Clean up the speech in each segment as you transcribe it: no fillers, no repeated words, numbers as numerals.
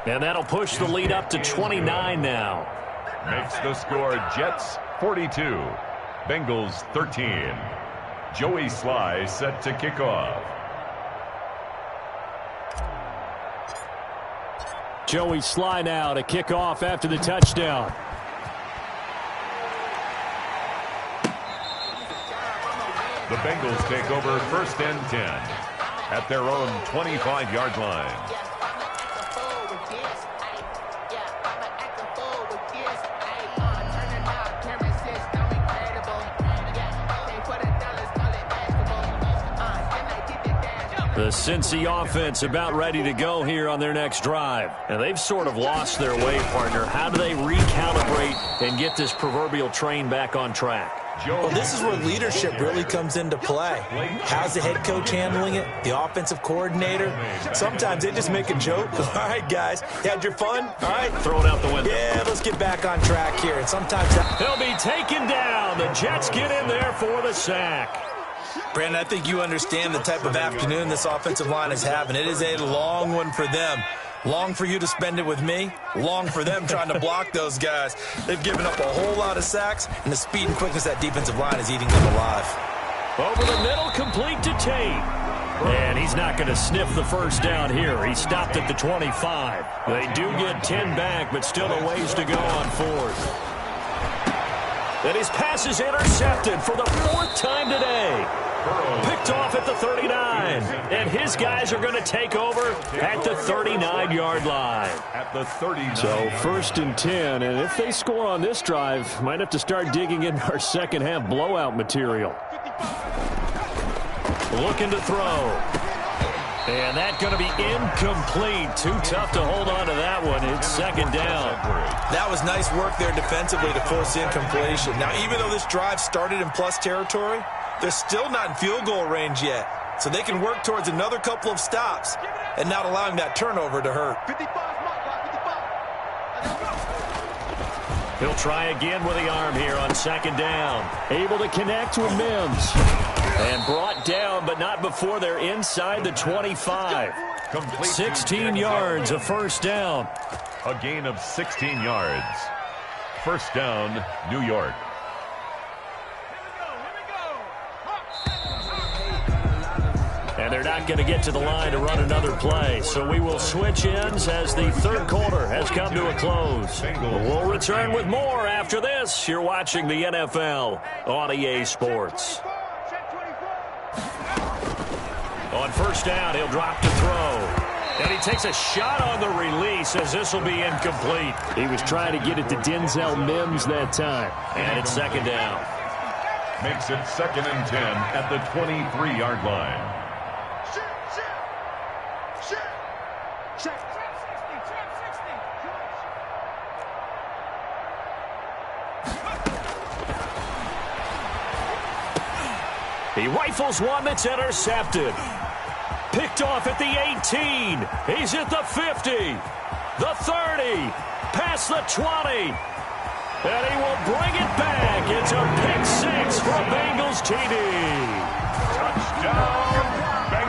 And that'll push the lead up to 29 now. Makes the score Jets 42, Bengals 13. Joey Sly set to kick off. Joey Sly now to kick off after the touchdown. The Bengals take over 1st and 10 at their own 25-yard line. The Cincy offense about ready to go here on their next drive. And they've sort of lost their way, partner. How do they recalibrate and get this proverbial train back on track? Well, this is where leadership really comes into play. How's the head coach handling it? The offensive coordinator? Sometimes they just make a joke. All right, guys, you had your fun? All right. Throw it out the window. Yeah, let's get back on track here. And sometimes he'll be taken down. The Jets get in there for the sack. Brandon, I think you understand the type of afternoon this offensive line is having. It is a long one for them. Long for you to spend it with me. Long for them trying to block those guys. They've given up a whole lot of sacks, and the speed and quickness that defensive line is eating them alive. Over the middle, complete to Tate. And he's not going to sniff the first down here. He stopped at the 25. They do get 10 back, but still a ways to go on 4th. And his pass is intercepted for the 4th time today. Picked off at the 39. And his guys are going to take over at the 39-yard line. At the 39. So 1st and 10. And if they score on this drive, might have to start digging into our second-half blowout material. Looking to throw. And that's going to be incomplete. Too tough to hold on to that one. It's 2nd down. That was nice work there defensively to force incompletion. Now, even though this drive started in plus territory, they're still not in field goal range yet. So they can work towards another couple of stops and not allowing that turnover to hurt. He'll try again with the arm here on 2nd down. Able to connect with Mims. And brought down, but not before they're inside the 25. 16 yards, a 1st down. A gain of 16 yards. 1st down, New York. And they're not going to get to the line to run another play. So we will switch ends as the 3rd quarter has come to a close. We'll return with more after this. You're watching the NFL on EA Sports. On 1st down, he'll drop to throw. And he takes a shot on the release as this will be incomplete. He was trying to get it to Denzel Mims that time. And it's 2nd down. Makes it 2nd and 10 at the 23-yard line. He rifles one that's intercepted. Picked off at the 18. He's at the 50. The 30. Past the 20. And he will bring it back. It's a pick 6 for Bengals TD. Touchdown.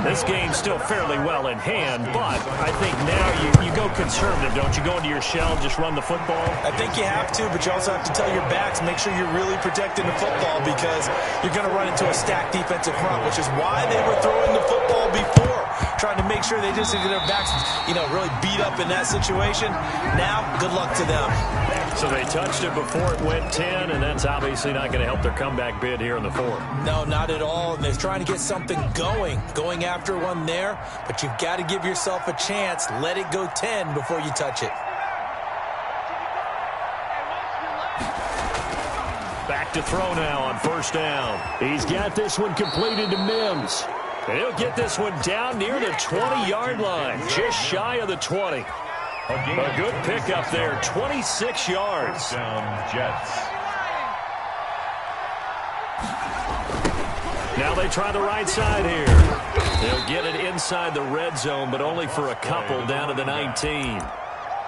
This game's still fairly well in hand, but I think now you go conservative, don't you? Go into your shell and just run the football? I think you have to, but you also have to tell your backs, make sure you're really protecting the football because you're going to run into a stacked defensive front, which is why they were throwing the football before, trying to make sure they just get their backs, really beat up in that situation. Now, good luck to them. So they touched it before it went 10, and that's obviously not going to help their comeback bid here in the 4th. No, not at all. And they're trying to get something going after one there, but you've got to give yourself a chance. Let it go 10 before you touch it. Back to throw now on 1st down. He's got this one completed to Mims. And he'll get this one down near the 20-yard line, just shy of the 20. A good pickup there, 26 yards. Down Jets. Now they try the right side here. They'll get it inside the red zone, but only for a couple down to the 19.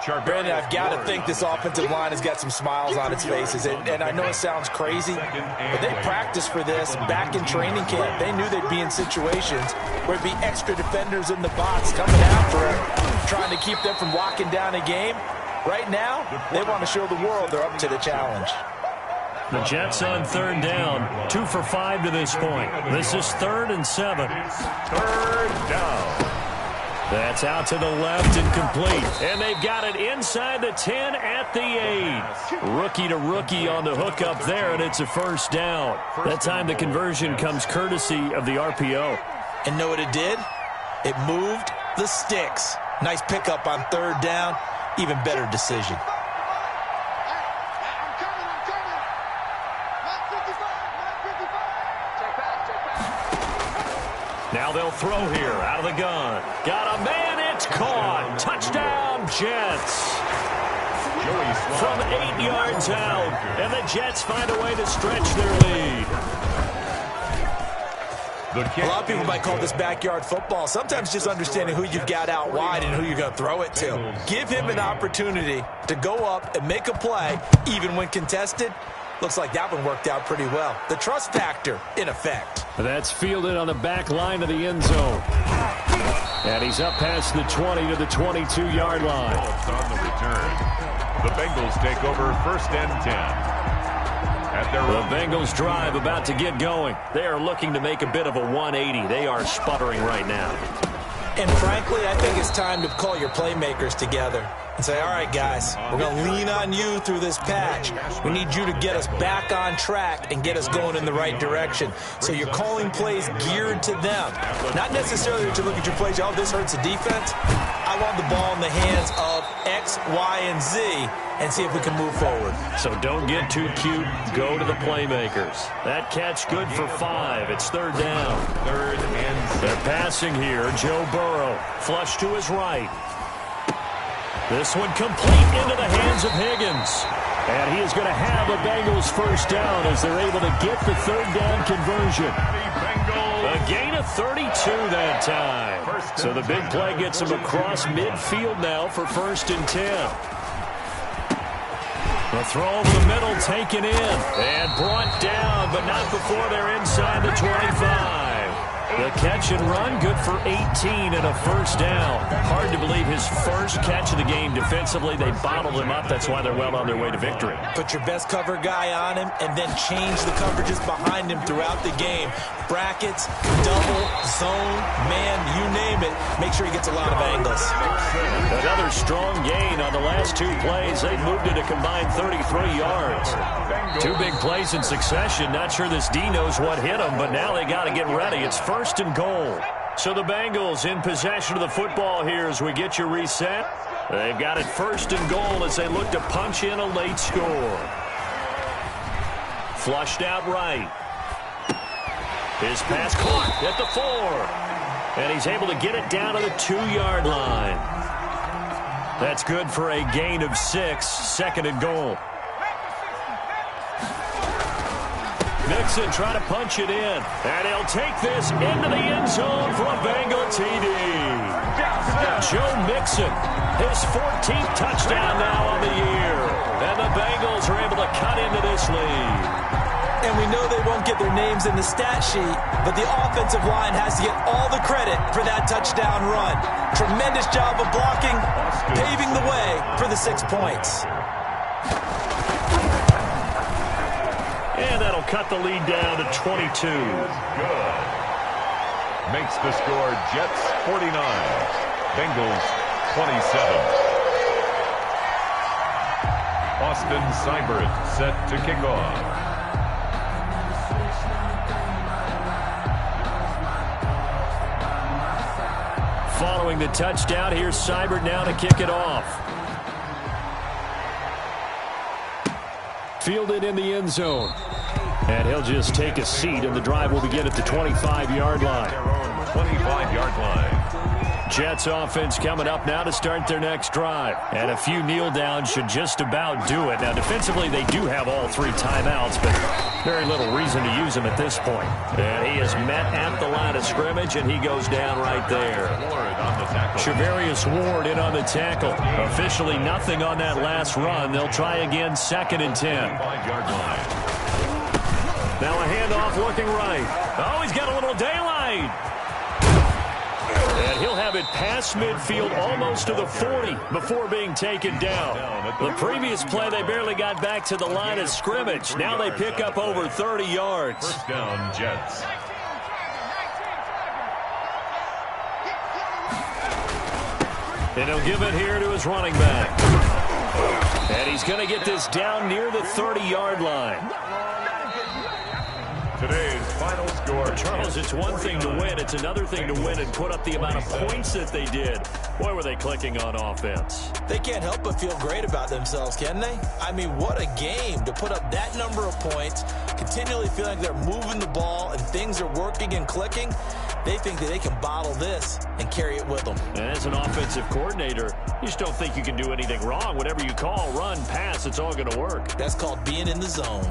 Brandon, I've got to think this offensive line has got some smiles on its faces. And I know it sounds crazy, but they practiced for this back in training camp. They knew they'd be in situations where it'd be extra defenders in the box coming after them, trying to keep them from locking down a game. Right now, they want to show the world they're up to the challenge. The Jets on third down, 2 for 5 to this point. This is 3rd and 7. Third down. That's out to the left and complete. And they've got it inside the 10 at the 8. Rookie to rookie on the hook up there, and it's a first down. That time the conversion comes courtesy of the RPO. And know what it did? It moved the sticks. Nice pickup on third down. Even better decision. Now they'll throw here out of the gun. Got a man, it's caught. Touchdown, Jets. From 8 yards out, and the Jets find a way to stretch their lead. A lot of people might call this backyard football. Sometimes just understanding who you've got out wide and who you're going to throw it to. Give him an opportunity to go up and make a play, even when contested. Looks like that one worked out pretty well. The trust factor in effect. That's fielded on the back line of the end zone. And he's up past the 20 to the 22-yard line. On the return. The Bengals take over 1st and 10. The Bengals drive about to get going. They are looking to make a bit of a 180. They are sputtering right now. And frankly, I think it's time to call your playmakers together and say, all right, guys, we're going to lean on you through this patch. We need you to get us back on track and get us going in the right direction. So you're calling plays geared to them. Not necessarily to look at your plays, oh, this hurts the defense. I want the ball in the hands of X, Y, and Z and see if we can move forward. So don't get too cute. Go to the playmakers. That catch good for 5. It's 3rd down. 3rd and 6. They're passing here. Joe Burrow. Flush to his right. This one complete into the hands of Higgins. And he is going to have a Bengals first down as they're able to get the 3rd down conversion. A gain of 32 that time. So the big play gets him across midfield now for 1st and 10. The throw over the middle taken in and brought down, but not before they're inside the 25. The catch and run, good for 18 and a first down. Hard to believe his first catch of the game defensively. They bottled him up. That's why they're well on their way to victory. Put your best cover guy on him and then change the coverages behind him throughout the game. Brackets, double, zone, man, you name it. Make sure he gets a lot of angles. Another strong gain on the last 2 plays. They moved it a combined 33 yards. 2 big plays in succession. Not sure this D knows what hit them, but now they got to get ready. It's 1st and goal. So the Bengals in possession of the football here as we get you reset. They've got it 1st and goal as they look to punch in a late score. Flushed out right. His pass caught at the 4. And he's able to get it down to the 2-yard line. That's good for a gain of 6, 2nd and goal. Mixon trying to punch it in. And he'll take this into the end zone for a Bengal TD. Joe Mixon, his 14th touchdown now on the year. And the Bengals are able to cut into this lead. And we know they won't get their names in the stat sheet, but the offensive line has to get all the credit for that touchdown run. Tremendous job of blocking, paving the way for the 6 points. And that'll cut the lead down to 22. Good. Makes the score Jets 49, Bengals 27. Austin Seibert set to kick off. Following the touchdown, here's Seibert now to kick it off. Fielded in the end zone. And he'll just take a seat, and the drive will begin at the 25-yard line. 25-yard line. Jets offense coming up now to start their next drive. And a few kneel downs should just about do it. Now, defensively, they do have all 3 timeouts, but very little reason to use them at this point. And he is met at the line of scrimmage, and he goes down right there. Shavarius Ward in on the tackle. Officially nothing on that last run. They'll try again, 2nd and 10. Now a handoff looking right. Oh, he's got a little daylight. And he'll have it past midfield almost to the 40 before being taken down. The previous play, they barely got back to the line of scrimmage. Now they pick up over 30 yards. First down, Jets. And he'll give it here to his running back. And he's going to get this down near the 30-yard line. Today's final score. Charles, it's one thing to win. It's another thing to win and put up the amount of points that they did. Boy, were they clicking on offense. They can't help but feel great about themselves, can they? I mean, what a game to put up that number of points, continually feeling like they're moving the ball and things are working and clicking. They think that they can bottle this and carry it with them. And as an offensive coordinator, you just don't think you can do anything wrong. Whatever you call, run, pass, it's all going to work. That's called being in the zone.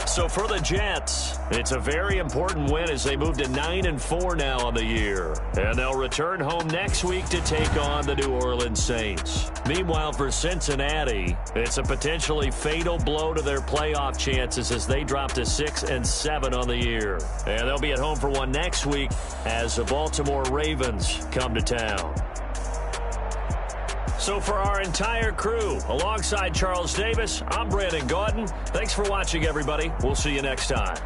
So for the Jets, it's a very important win as they move to 9-4 now on the year. And they'll return home next week to take on the New Orleans Saints. Meanwhile, for Cincinnati, it's a potentially fatal blow to their playoff chances as they drop to 6-7 on the year. And they'll be at home for one next week as the Baltimore Ravens come to town. So for our entire crew, alongside Charles Davis, I'm Brandon Gaudin. Thanks for watching, everybody. We'll see you next time.